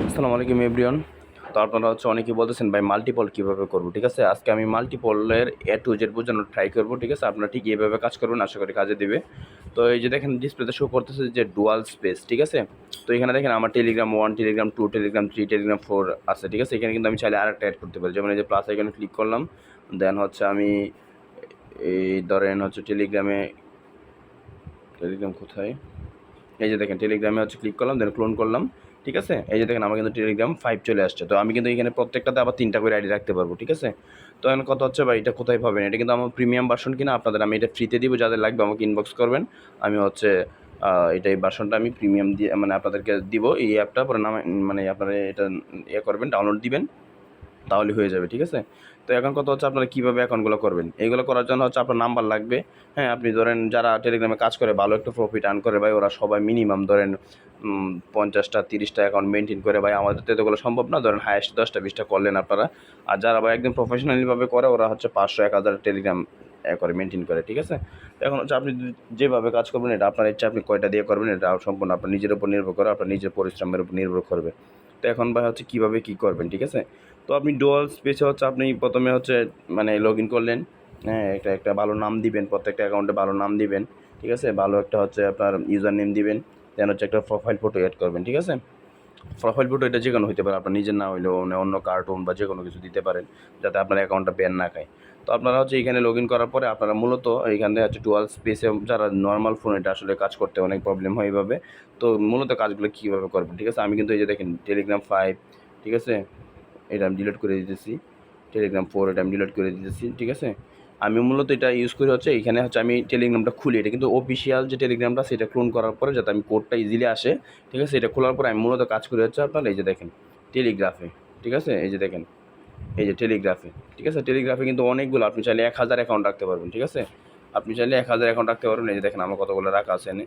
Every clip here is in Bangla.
আসসালামু আলাইকুম এভরিওয়ান। তো আপনারা অনেকেই বলতেছেন ভাই মাল্টিপল কীভাবে করবো, ঠিক আছে? আজকে আমি মাল্টিপলের এ টু জেড বোঝানোর ট্রাই করবো, ঠিক আছে? আপনারা ঠিক এইভাবে কাজ করবেন, আশা করি কাজে দিবে। তো এই যে দেখেন ডিসপ্লেতে শো করতেছে যে ডুয়াল স্পেস, ঠিক আছে? তো এখানে দেখেন আমার টেলিগ্রাম 1, টেলিগ্রাম 2, টেলিগ্রাম 3, টেলিগ্রাম 4 আছে, ঠিক আছে? এখানে কিন্তু আমি চাইলে আরেকটা অ্যাড করতে পারি। যেমন এই যে প্লাস আইকনে ক্লিক করলাম, দেন আমি এই ধরেন টেলিগ্রাম কোথায়? এই যে দেখেন টেলিগ্রামে ক্লিক করলাম, দেন ক্লোন করলাম, ঠিক আছে? এই যে দেখেন আমার কিন্তু টেলিগ্রাম 5 চলে আসছে। তো আমি কিন্তু এখানে প্রত্যেকটাতে আবার 3টা করে আইডি রাখতে পারবো, ঠিক আছে? তো এখন কথা ভাই এটা কোথায় পাবেন? এটা কিন্তু আমার প্রিমিয়াম ভার্সন কিনা, আপনাদের আমি এটা ফ্রিতে দিব, যাদের লাগবে আমাকে ইনবক্স করবেন। আমি এই ভার্সনটা আমি প্রিমিয়াম দিয়ে মানে আপনাদেরকে দিব। এই অ্যাপটা পরে মানে আপনারা এটা করবেন, ডাউনলোড দিবেন, তাহলে হয়ে যাবে, ঠিক আছে? তো এখন কথা আপনারা কীভাবে অ্যাকাউন্টগুলো করবেন? এইগুলো করার জন্য আপনার নাম্বার লাগবে। হ্যাঁ, আপনি ধরেন যারা টেলিগ্রামে কাজ করে ভালো একটা প্রফিট আর্ন করে ভাই, ওরা সবাই মিনিমাম ধরেন 50টা 30টা অ্যাকাউন্ট মেনটেন করে ভাই। আমাদের তো এতগুলো সম্ভব না, ধরেন হায়েস্ট 10টা 20টা করলেন আপনারা। আর যারা ভাই একদম প্রফেশনালিভাবে করে ওরা 500 1000 টেলিগ্রাম করে মেনটেন করে, ঠিক আছে? এখন আপনি যেভাবে কাজ করবেন এটা আপনার ইচ্ছা, আপনি কয়টা দিয়ে করবেন এটা সম্পূর্ণ আপনার নিজের উপর নির্ভর করে, আপনার নিজের পরিশ্রমের উপর নির্ভর করবে। তো এখন ভাই কীভাবে কী করবেন, ঠিক আছে? তো আপনি ডুয়াল স্পেসে আপনি প্রথমে মানে লগ ইন করলেন। হ্যাঁ, একটা ভালো নাম দিবেন, প্রত্যেকটা অ্যাকাউন্টে ভালো নাম দিবেন, ঠিক আছে? ভালো একটা আপনার ইউজার নেম দিবেন, দেন একটা প্রোফাইল ফটো অ্যাড করবেন, ঠিক আছে? প্রোফাইল ফটো এটা যে কোনো হতে পারে, আপনার নিজের না হইলেও অন্য কার্টুন বা যে কোনো কিছু দিতে পারেন, যাতে আপনার অ্যাকাউন্টটা ব্যান না খায়। তো আপনারা এখানে লগ ইন করার পরে আপনারা মূলত এইখান থেকে ডুয়াল স্পেসে যারা নর্মাল ফোন এটা আসলে কাজ করতে অনেক প্রবলেম হয় এইভাবে। তো মূলত কাজগুলো কীভাবে করবেন, ঠিক আছে? আমি কিন্তু এই যে দেখেন টেলিগ্রাম 5, ঠিক আছে? এটা আমি ডিলিট করে দিতেছি। টেলিগ্রাম 4 এটা আমি ডিলিট করে দিতেছি, ঠিক আছে? আমি মূলত এটা ইউজ করি এখানে আমি টেলিগ্রামটা খুলি। এটা কিন্তু অফিসিয়াল যে টেলিগ্রামটা সেটা ক্লোন করার পরে যাতে আমি কোডটা ইজিলি আসে, ঠিক আছে? এটা খোলার পরে আমি মূলত কাজ করি আপনার এই যে দেখেন টেলিগ্রাফে, ঠিক আছে? এই যে দেখেন এই যে টেলিগ্রাফে, ঠিক আছে? টেলিগ্রাফে কিন্তু অনেকগুলো, আপনি চাইলে 1000 অ্যাকাউন্ট রাখতে পারবেন, ঠিক আছে? আপনি চাইলে 1000 অ্যাকাউন্ট রাখতে পারবেন। এই যে দেখেন আমার কতগুলো রাখা আছে এনে,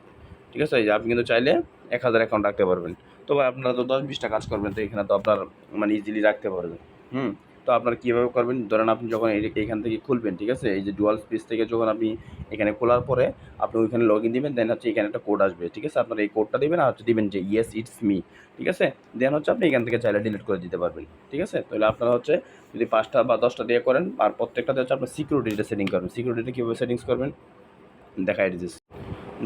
ঠিক আছে? এই যে আপনি কিন্তু চাইলে 1000 অ্যাকাউন্ট রাখতে পারবেন। তো ভাই আপনারা তো 10-20টা কাজ করবেন, তো এখানে তো আপনার মানে ইজিলি রাখতে পারবেন। হুম। তো আপনারা কীভাবে করবেন? ধরেন আপনি যখন এইখান থেকে খুলবেন, ঠিক আছে? এই যে ডুয়াল স্পেস থেকে যখন আপনি এখানে খোলার পরে আপনি ওইখানে লগ ইন দিবেন, দেন এখানে একটা কোড আসবে, ঠিক আছে? আপনারা এই কোডটা দিবেন আর দিবেন যে ইয়েস ইটস মি, ঠিক আছে? দেন আপনি এখান থেকে চাইলে ডিলিট করে দিতে পারবেন, ঠিক আছে? তাহলে আপনারা যদি 5টা বা 10টা দিয়ে করেন আর প্রত্যেকটাতে আপনার সিকিউরিটিটা সেটিং করবেন। সিকিউরিটিটা কীভাবে সেটিংস করবেন দেখাই দিতেছি।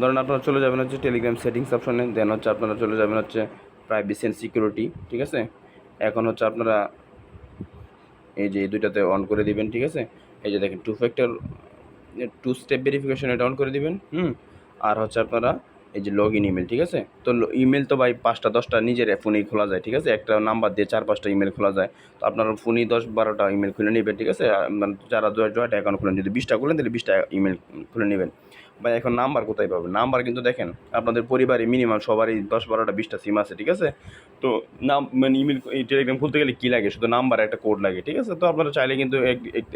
ধরেন আপনারা চলে যাবেন টেলিগ্রাম সেটিংস অপশনে, দেন আপনারা চলে যাবেন প্রাইভেসি অ্যান্ড সিকিউরিটি, ঠিক আছে? এখন আপনারা এই যে এই দুইটাতে অন করে দিবেন, ঠিক আছে? এই যে দেখেন টু স্টেপ ভেরিফিকেশন এটা অন করে দিবেন। আর আপনারা এই যে লগ ইন ইমেল, ঠিক আছে? তো ইমেল তো ভাই 5টা 10টা নিজের ফোনেই খোলা যায়, ঠিক আছে? একটা নাম্বার দিয়ে 4-5টা ইমেল খোলা যায়। তো আপনার ফোনেই 10-12টা ইমেল খুলে নেবেন, ঠিক আছে? মানে যারা জয়েন্ট অ্যাকাউন্ট খুলেন, যদি 20টা খুলেন তাহলে 20টা ইমেল খুলে নেবেন। ভাই এখন নাম্বার কোথায় পাবেন? নাম্বার কিন্তু দেখেন আপনাদের পরিবারে মিনিমাম সবারই 10-12টা 20টা সিম আছে, ঠিক আছে? তো মানে ইমেল এই টেলিগ্রাম খুলতে গেলে কী লাগে? শুধু নাম্বার একটা কোড লাগে, ঠিক আছে? তো আপনারা চাইলে কিন্তু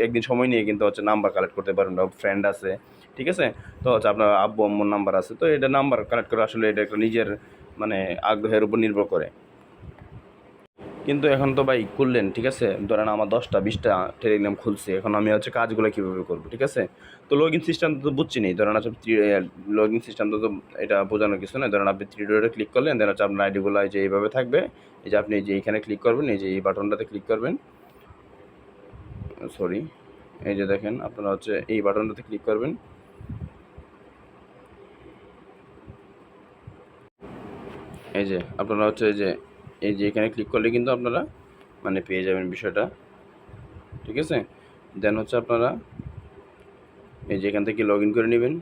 একদিন সময় নিয়ে কিন্তু নাম্বার কালেক্ট করতে পারেন। ফ্রেন্ড আছে, ঠিক আছে? তো আপনার আব্বু আম্মুর নাম্বার আছে, তো এটা নাম্বার কালেক্ট করে আসলে এটা একটা নিজের মানে আগ্রহের উপর নির্ভর করে। কিন্তু এখন তো ভাই খুললেন, ঠিক আছে? ধরেন আমার 10টা 20টা টেলিগ্রাম খুলছে, এখন আমি কাজগুলো কীভাবে করবো, ঠিক আছে? তো লগ ইন সিস্টেম তো বুঝছি নি। ধরেন লগ ইন সিস্টেম তো এটা বোঝানোর কিছু নয়। ধরেন আপনি 3 ডটে ক্লিক করলেন, দেন আপনার আইডিগুলো এই যে এইভাবে থাকবে। এই যে আপনি যে এইখানে ক্লিক করবেন, এই যে এই বাটনটাতে ক্লিক করবেন, সরি, এই যে দেখেন আপনারা এই বাটনটাতে ক্লিক করবেন। এই যে আপনারা এই যে এখানে ক্লিক করলে কিন্তু আপনারা মানে পেয়ে যাবেন বিষয়টা, ঠিক আছে? দেন আপনারা এই যে এখান থেকে লগ ইন করে নেবেন।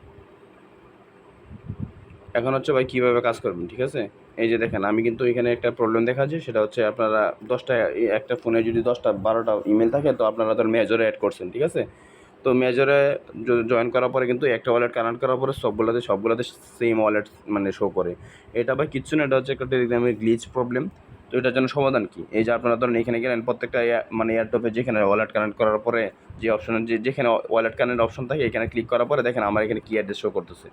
এখন ভাই কীভাবে কাজ করবেন, ঠিক আছে? এই যে দেখেন আমি কিন্তু এখানে একটা প্রবলেম দেখা যায়, সেটা আপনারা 10টা একটা ফোনে যদি 10টা 12টা ইমেল থাকে, তো আপনারা তো মেজরে অ্যাড করছেন, ঠিক আছে? তো মেজরে জয়েন করার পরে কিন্তু একটা ওয়ালেট কানেক্ট করার পরে সবগুলোতে সেম ওয়ালেট মানে শো করে। এটা ভাই কিচ্ছু না, এটা একটা টেলিগ্রামের গ্লিচ প্রবলেম। তো এটার জন্য সমাধান কি? এই যে আপনারা ধরেন এখানে গেলেন, প্রত্যেকটা মানে এয়ারড্রপে যেখানে ওয়ালেট কানেক্ট করার পরে যে অপশনে যেখানে ওয়ালেট কানেক্ট অপশন থাকে, এখানে ক্লিক করার পরে দেখেন আমার এখানে কি অ্যাড্রেস শো করতেছে।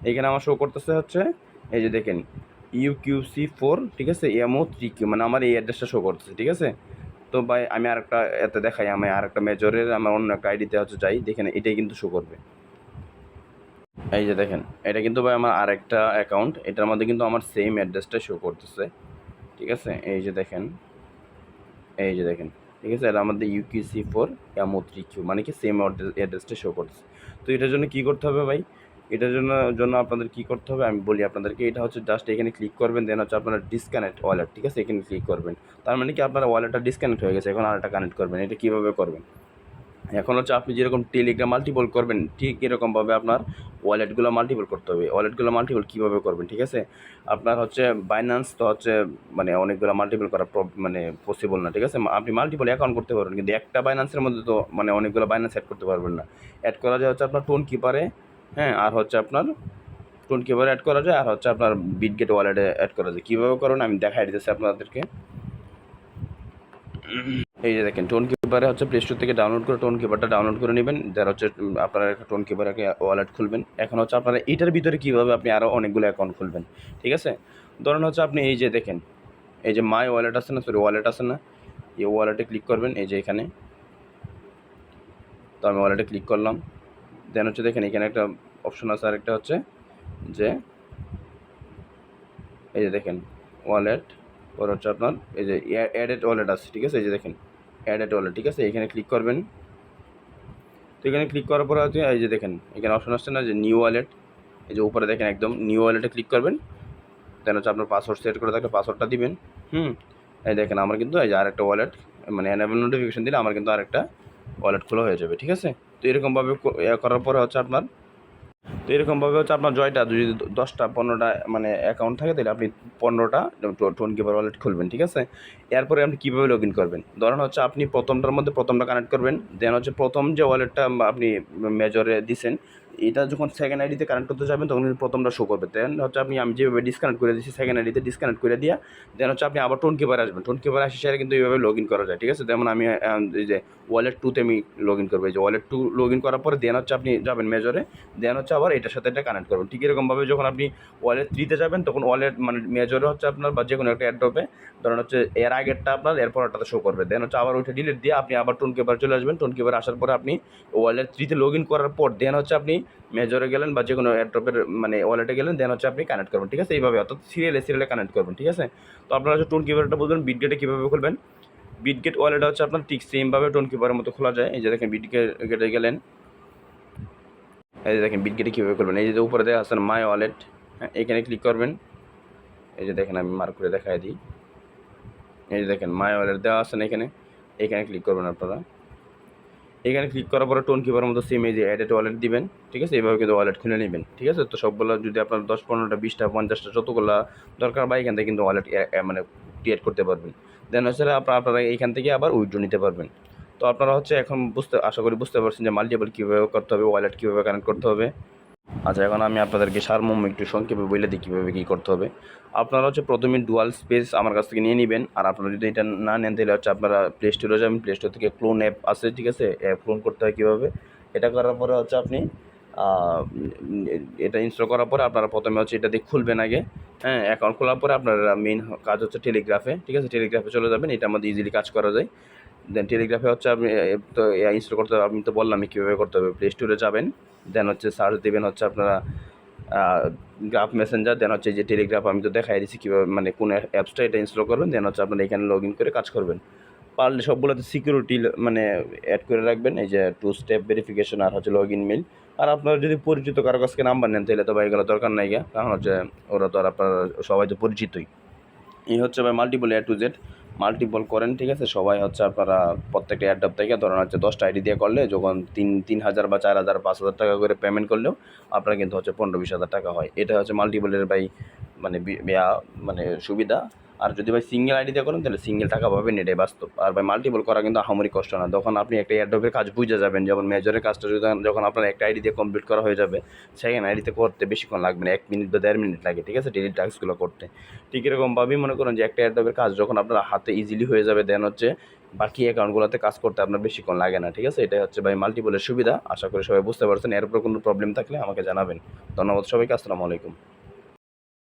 এখানে আমার শো করতেছে এই যে দেখেন UQC4, ঠিক আছে? MO3Q, মানে আমার এই অ্যাড্রেসটা শো করতেছে, ঠিক আছে? তো ভাই আমি আরেকটা এতে দেখাই, আমি আরেকটা মেজরের আমার অন্য একটা আইডিতে যাই, দেখেন এটাই কিন্তু শো করবে। এই যে দেখেন এটা কিন্তু ভাই আমার আরেকটা অ্যাকাউন্ট, এটার মধ্যে কিন্তু আমার সেম অ্যাড্রেসটা শো করতেছে, ঠিক আছে, এই যে দেখেন, এই যে দেখেন, ঠিক আছে, এটা আমাদের UQ4 MO3Q, মানে কি সেম অ্যাড্রেসটা শো করছে। তো এটার জন্য কী করতে হবে ভাই, এটার জন্য আপনাদের কী করতে হবে আমি বলি আপনাদেরকে। এটা হচ্ছে জাস্ট এখানে ক্লিক করবেন, দেন হচ্ছে আপনারা ডিসকানেক্ট ওয়ালেট, ঠিক আছে, এখানে ক্লিক করবেন। তার মানে কি আপনার ওয়ালেটটা ডিসকানেক্ট হয়ে গেছে, এখন আরেকটা কানেক্ট করবেন। এটা কীভাবে করবেন, এখন হচ্ছে আপনি যেরকম টেলিগ্রাম মাল্টিপল করবেন ঠিক এরকমভাবে আপনার ওয়ালেটগুলো মাল্টিপল করতে হবে। ওয়ালেটগুলো মাল্টিপল কীভাবে করবেন, ঠিক আছে, আপনার হচ্ছে বাইন্যান্স তো হচ্ছে মানে অনেকগুলো মাল্টিপল করা মানে পসিবল না, ঠিক আছে। আপনি মাল্টিপল অ্যাকাউন্ট করতে পারবেন, কিন্তু একটা বাইন্যান্সের মধ্যে তো মানে অনেকগুলো বাইন্যান্স অ্যাড করতে পারবেন না। অ্যাড করা যায় হচ্ছে আপনার টোন কিপারে, হ্যাঁ, আর হচ্ছে আপনার টোন কিপারে অ্যাড করা যায়, আর হচ্ছে আপনার বিটগেট ওয়ালেটে অ্যাড করা যায়। কীভাবে করেন আমি দেখাই দিতেছি আপনাদেরকে। এই যে দেখেন, টোন কিপারে হচ্ছে প্লে স্টোর থেকে ডাউনলোড করে টোন কিপারটা ডাউনলোড করে নেবেন, যারা হচ্ছে আপনারা একটা টোন কিপারকে ওয়ালেট খুলবেন। এখন হচ্ছে আপনারা এটার ভিতরে কীভাবে আপনি আরও অনেকগুলো অ্যাকাউন্ট খুলবেন, ঠিক আছে। ধরুন হচ্ছে আপনি এই যে দেখেন, এই যে মাই ওয়ালেট আছে না, সরি ওয়ালেট আছে না, এই ওয়ালেটে ক্লিক করবেন, এই যে এখানে। তো আমি ওয়ালেটে ক্লিক করলাম, দেন হচ্ছে দেখেন এখানে একটা অপশন আছে, আরেকটা হচ্ছে যে এই যে দেখেন ওয়ালেট, পর হচ্ছে আপনার এই যে অ্যাডেড ওয়ালেট আছে, ঠিক আছে, এই যে দেখেন অ্যাডেড ওয়ালেট, ঠিক আছে, এখানে ক্লিক করবেন। তো এখানে ক্লিক করার পরে হচ্ছে এই যে দেখেন এখানে অপশন আসছে না যে নিউ ওয়ালেট, এই যে উপরে দেখেন একদম নিউ ওয়ালেটে ক্লিক করবেন, দেন হচ্ছে আপনার পাসওয়ার্ড সেট করে থাকলে পাসওয়ার্ডটা দিবেন। এই দেখেন আমার কিন্তু এই যে আরেকটা ওয়ালেট, মানে এনেবল নোটিফিকেশন দিলে আমার কিন্তু আরেকটা ওয়ালেট খোলা হয়ে যাবে, ঠিক আছে। তো এরকমভাবে করার পরে হচ্ছে আপনার, তো এরকমভাবে হচ্ছে আপনার জয়টা যদি 10টা 15টা মানে অ্যাকাউন্ট থাকে, তাহলে আপনি 15টা টোন কিপার ওয়ালেট খুলবেন, ঠিক আছে। এরপরে আপনি কীভাবে লগ ইন করবেন, ধরেন হচ্ছে আপনি প্রথমটার মধ্যে প্রথমটা কানেক্ট করবেন, দেন হচ্ছে প্রথম যে ওয়ালেটটা আপনি মেজরে দিছেন, এটা যখন সেকেন্ড আইডিতে কানেক্ট করতে যাবেন তখন প্রথমটা শো করবে। দেন হচ্ছে আমি যেভাবে ডিসকানেক্ট করে দিচ্ছি সেকেন্ড আইডিতে ডিসকানেক্ট করে দিয়া, দেন হচ্ছে আপনি আবার টোন কিপারে আসবেন। টোন কিপারে আসি সেটা কিন্তু এইভাবে লগ ইন করা যায়, ঠিক আছে। যেমন আমি এই যে ওয়ালেট 2তে আমি লগ ইন করবো, এই যে ওয়ালেট 2 লগ ইন করার পরে দেন হচ্ছে আপনি যাবেন মেজরে, দেন হচ্ছে আবার এটার সাথে এটা কানেক্ট করবেন। ঠিক এরকমভাবে যখন আপনি ওয়ালেট 3তে যাবেন তখন ওয়ালেট মানে মেজরে হচ্ছে আপনার বা যে কোনো একটা অ্যাড্রপে ধরুন হচ্ছে এর আগেরটা আপনার এরপর একটাতে শো করবে, দেন হচ্ছে আবার ওইটা ডিলিট দিয়ে আপনি আবার টোন কিপার চলে আসবেন। টোন কিপার আসার পরে আপনি ওয়ালেট 3তে লগ ইন করার পর দেন হচ্ছে আপনি মেজরে গেলেন বা যে কোনো অ্যাড্রপের মানে ওয়ালেটে গেলেন, দেন হচ্ছে আপনি কানেক্ট করবেন, ঠিক আছে। এইভাবে অর্থাৎ সিরিয়ালে কানেক্ট করবেন, ঠিক আছে। তো আপনারা হচ্ছে টোন কিপারটা বলবেন বিটগেটে কীভাবে খুলবেন। বিটগেট ওয়ালেট হচ্ছে আপনার ঠিক সেমভাবে টোন কিপারের মতো খোলা যায়। এই যে দেখেন বিটগেটে গেলেন, এই যে দেখেন বিটগেটে কীভাবে করবেন, এই যে উপরে দেখা আছেন মাই ওয়ালেট, হ্যাঁ, এখানে ক্লিক করবেন। এই যে দেখেন আমি মার্ক করে দেখাই দিই, এই যে দেখেন মাই ওয়ালেট দেওয়া আছেন এখানে ক্লিক করবেন আপনারা। এখানে ক্লিক করার পরে টোন কিপারের মতো সেম এই যে অ্যাডেড ওয়ালেট দিবেন, ঠিক আছে। এইভাবে কিন্তু ওয়ালেট খুলে নেবেন, ঠিক আছে। তো সবগুলো যদি আপনার 10 15টা 20টা 50টা যতগুলো দরকার বা এখান থেকে কিন্তু ওয়ালেট মানে ক্রিয়েট করতে পারবেন। দেন হচ্ছে আপনারা এইখান থেকে আবার উইথড্র নিতে পারবেন। তো আপনারা হচ্ছে এখন আশা করি বুঝতে পারছেন যে মাল্টিপল কীভাবে করতে হবে, ওয়ালেট কীভাবে কানেক্ট করতে হবে। আচ্ছা, এখন আমি আপনাদেরকে সারমর্ম একটু সংক্ষেপে বলে দিই কীভাবে কী করতে হবে। আপনারা হচ্ছে প্রথমে ডুয়াল স্পেস আমার কাছ থেকে নিয়ে নেবেন, আর আপনারা যদি এটা না নেন তাহলে হচ্ছে আপনারা প্লে স্টোরে যাবেন, প্লে স্টোর থেকে ক্লোন অ্যাপ আছে, ঠিক আছে। অ্যাপ ক্লোন করতে হয় কীভাবে, এটা করার পরে হচ্ছে আপনি এটা ইনস্টল করার পরে আপনারা প্রথমে হচ্ছে এটা দিয়ে খুলবেন আগে, হ্যাঁ। অ্যাকাউন্ট খোলার পরে আপনার মেইন কাজ হচ্ছে টেলিগ্রাফে, ঠিক আছে। টেলিগ্রাফে চলে যাবেন, এটার মধ্যে ইজিলি কাজ করা যায়। দেন টেলিগ্রাফে হচ্ছে আপনি তো ইনস্টল করতে হবে, আমি তো বললামই কীভাবে করতে হবে। প্লে স্টোরে যাবেন, দেন হচ্ছে সার্চ দেবেন হচ্ছে আপনারা গ্রাফ মেসেঞ্জার, দেন হচ্ছে যে টেলিগ্রাফ আমি তো দেখাই দিচ্ছি কীভাবে মানে কোন অ্যাপসটা এটা ইনস্টল করবেন, দেন হচ্ছে আপনারা এখানে লগ ইন করে কাজ করবেন। পারলে সবগুলোতে সিকিউরিটি মানে অ্যাড করে রাখবেন, এই যে 2 স্টেপ ভেরিফিকেশন আর হচ্ছে লগ ইন মেল। আর আপনারা যদি পরিচিত কারো কাছকে নাম্বার নেন তাহলে তো ভাই এগুলো দরকার নাই গা, কারণ হচ্ছে ওরা তো আর আপনার সবাই তো পরিচিতই। এই হচ্ছে ভাই multiple A to Z multiple করেন, ঠিক আছে। সবাই হচ্ছে আপনারা প্রত্যেকটা অ্যাডপ থেকে ধরেন হচ্ছে 10টা আইডি দিয়ে করলে যখন 3,000 বা 4,000 5,000 টাকা করে পেমেন্ট করলেও আপনার কিন্তু হচ্ছে 15-20 হাজার টাকা হয়। এটা হচ্ছে মাল্টিপলের ভাই মানে মানে সুবিধা। আর যদি ভাই সিঙ্গেল আইডি দিয়ে করেন তাহলে সিঙ্গেল টাকা পাবেন, এটাই বাস্তব। আর ভাই মাল্টিপল করা কিন্তু আহামরি কষ্ট না, তখন আপনি একটা অ্যাডপের কাজ বুঝে যাবেন। যেমন মেজরের কাজটা যখন আপনার একটা আইডি দিয়ে কমপ্লিট করা হয়ে যাবে, সেকেন্ড আইডিতে করতে বেশিক্ষণ লাগবে না, 1 মিনিট বা 1.5 মিনিট লাগে, ঠিক আছে, ডেইলি টাস্কগুলো করতে। ঠিক এরকমভাবেই মনে করেন যে একটা অ্যাডপের কাজ যখন আপনার হাতে ইজিলি হয়ে যাবে, দেন হচ্ছে বাকি অ্যাকাউন্টগুলোতে কাজ করতে আপনার বেশিক্ষণ লাগে না, ঠিক আছে। এটাই হচ্ছে ভাই মাল্টিপলের সুবিধা। আশা করি সবাই বুঝতে পারছেন। এর উপর কোনো প্রবলেম থাকলে আমাকে জানাবেন। ধন্যবাদ সবাইকে, আসসালামু আলাইকুম।